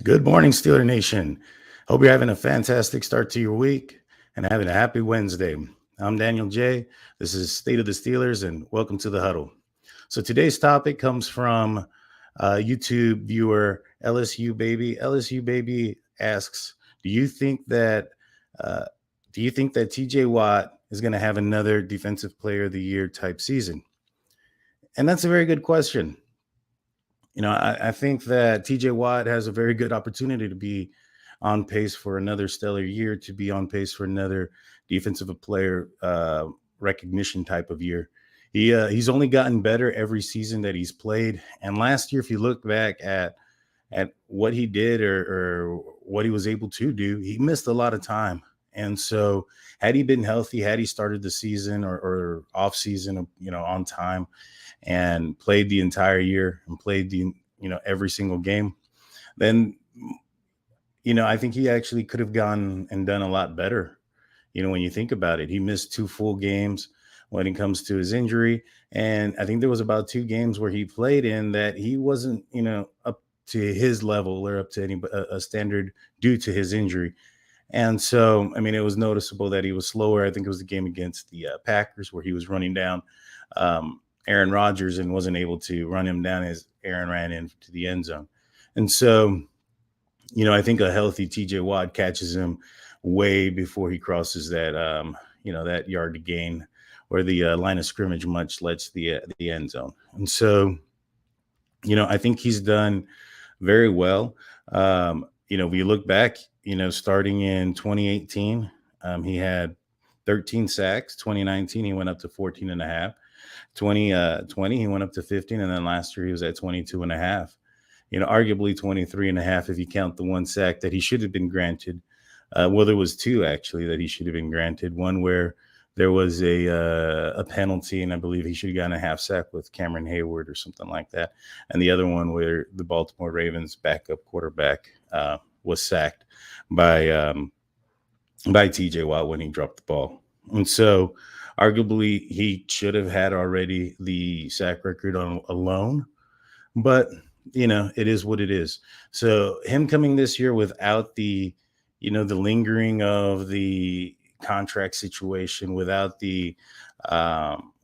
Good morning, Steeler Nation. Hope you're having a fantastic start to your week and having a happy Wednesday. I'm Daniel J. This is State of the Steelers, and welcome to the Huddle. So today's topic comes from YouTube viewer LSU Baby. LSU Baby asks, "Do you think that uh, TJ Watt is going to have another Defensive Player of the Year type season?" And that's a very good question. I think that TJ Watt has a very good opportunity to be on pace for another stellar year, to be on pace for another defensive player recognition type of year. He's only gotten better every season that he's played. And last year, if you look back at what he did or what he was able to do, he missed a lot of time. And so, had he been healthy, had he started the season or off season, on time, and played the entire year and played every single game, then I think he actually could have gone and done a lot better. When you think about it, he missed 2 full games when it comes to his injury, and I think there was about 2 games where he played in that he wasn't up to his level or up to any a standard due to his injury. And so, I mean, it was noticeable that he was slower. I think it was the game against the Packers where he was running down Aaron Rodgers and wasn't able to run him down as Aaron ran into the end zone. And so, I think a healthy TJ Watt catches him way before he crosses that yard to gain or the line of scrimmage, much less the end zone. And so, I think he's done very well. We look back, starting in 2018, he had 13 sacks. 2019, he went up to 14 and a half. 2020, he went up to 15. And then last year, he was at 22 and a half. Arguably 23 and a half if you count the 1 sack that he should have been granted. Well, there was 2 actually that he should have been granted. One where there was a penalty, and I believe he should have gotten a half sack with Cameron Hayward or something like that. And the other one where the Baltimore Ravens backup quarterback was sacked by TJ Watt when he dropped the ball. And so arguably he should have had already the sack record on alone, but it is what it is. So him coming this year without the lingering of the contract situation, without the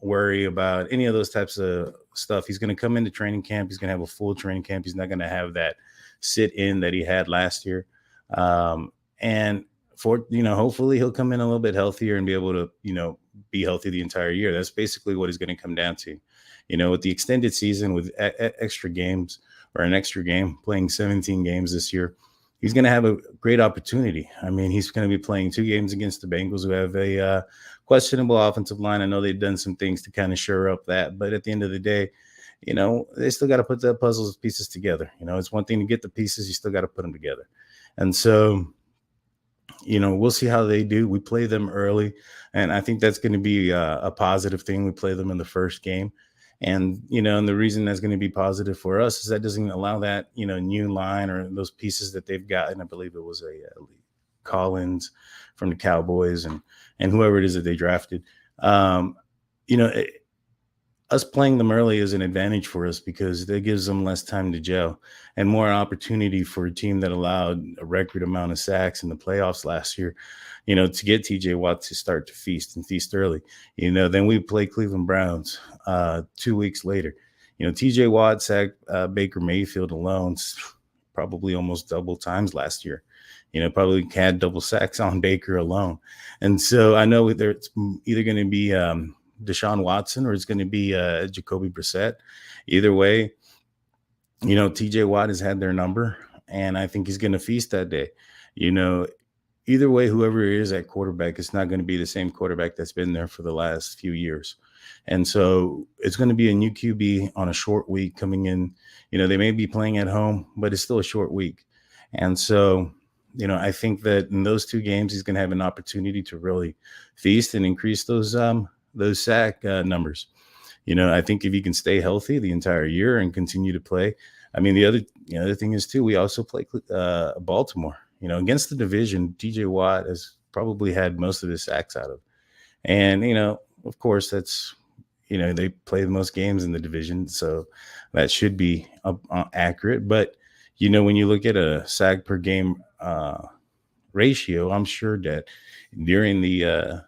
worry about any of those types of stuff, he's going to come into training camp. He's going to have a full training camp. He's not going to have that sit in that he had last year. And for, hopefully he'll come in a little bit healthier and be able to, be healthy the entire year. That's basically what he's going to come down to. With the extended season, with extra games or an extra game, playing 17 games this year, he's going to have a great opportunity. I mean, he's going to be playing 2 games against the Bengals, who have a questionable offensive line. I know they've done some things to kind of shore up that, but at the end of the day, they still got to put the puzzle pieces together. It's one thing to get the pieces, you still got to put them together. And so, we'll see how they do. We play them early, and I think that's going to be a positive thing. We play them in the first game. And, and the reason that's going to be positive for us is that doesn't allow that, new line or those pieces that they've gotten. I believe it was a Collins from the Cowboys and whoever it is that they drafted. Us playing them early is an advantage for us because that gives them less time to gel and more opportunity for a team that allowed a record amount of sacks in the playoffs last year, to get TJ Watt to start to feast early. Then we play Cleveland Browns 2 weeks later. TJ Watt sacked Baker Mayfield alone probably almost double times last year. Probably had double sacks on Baker alone. And so I know it's either going to be Deshaun Watson or it's going to be Jacoby Brissett. Either way, TJ Watt has had their number, and I think he's going to feast that day. Either way, whoever it is at quarterback, it's not going to be the same quarterback that's been there for the last few years. And so it's going to be a new QB on a short week coming in. They may be playing at home, but it's still a short week. And so, I think that in those 2 games, he's going to have an opportunity to really feast and increase those sack numbers. I think if he can stay healthy the entire year and continue to play. I mean, the other thing is too, we also play Baltimore. Against the division, TJ Watt has probably had most of his sacks out of. And, of course, that's, they play the most games in the division. So that should be accurate. But, when you look at a sack per game ratio, I'm sure that during the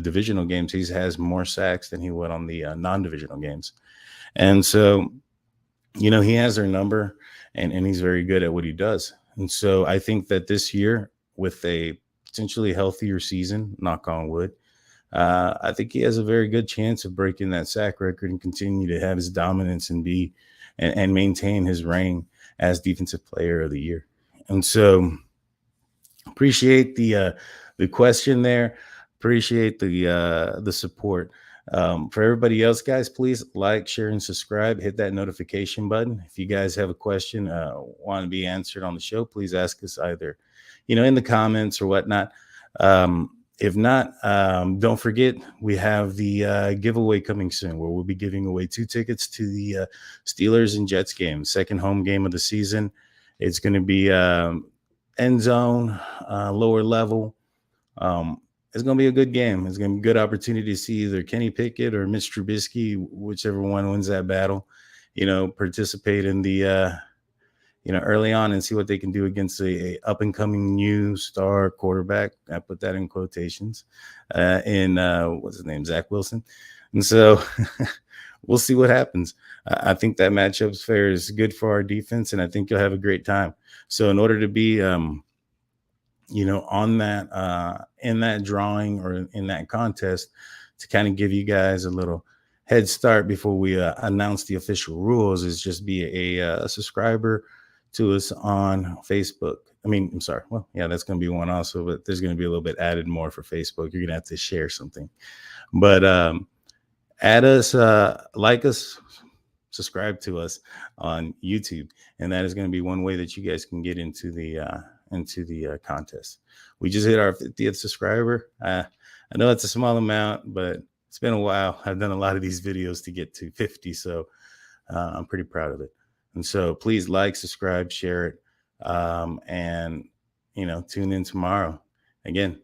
divisional games, he has more sacks than he would on the non-divisional games. And so, he has their number, and he's very good at what he does. And so I think that this year, with a potentially healthier season, knock on wood, I think he has a very good chance of breaking that sack record and continue to have his dominance and and maintain his reign as defensive player of the year. And so appreciate the question there. Appreciate the support. For everybody else, guys, please like, share, and subscribe. Hit that notification button. If you guys have a question, want to be answered on the show, please ask us either, in the comments or whatnot. If not, don't forget we have the giveaway coming soon, where we'll be giving away 2 tickets to the Steelers and Jets game, second home game of the season. It's going to be end zone, lower level. It's going to be a good game. It's going to be a good opportunity to see either Kenny Pickett or Mitch Trubisky, whichever one wins that battle, participate in the, early on and see what they can do against a up and coming new star quarterback. I put that in quotations in what's his name? Zach Wilson. And so we'll see what happens. I think that matchup's fair is good for our defense, and I think you'll have a great time. So in order to be, on that, in that drawing or in that contest, to kind of give you guys a little head start before we announce the official rules, is just be a subscriber to us on Facebook. I'm sorry. Well, yeah, that's going to be one also, but there's going to be a little bit added more for Facebook. You're going to have to share something, but add us, like us, subscribe to us on YouTube, and that is going to be one way that you guys can get into the contest. We just hit our 50th subscriber. I know it's a small amount, but it's been a while. I've done a lot of these videos to get to 50, so I'm pretty proud of it. And so please like, subscribe, share it, and tune in tomorrow. Again,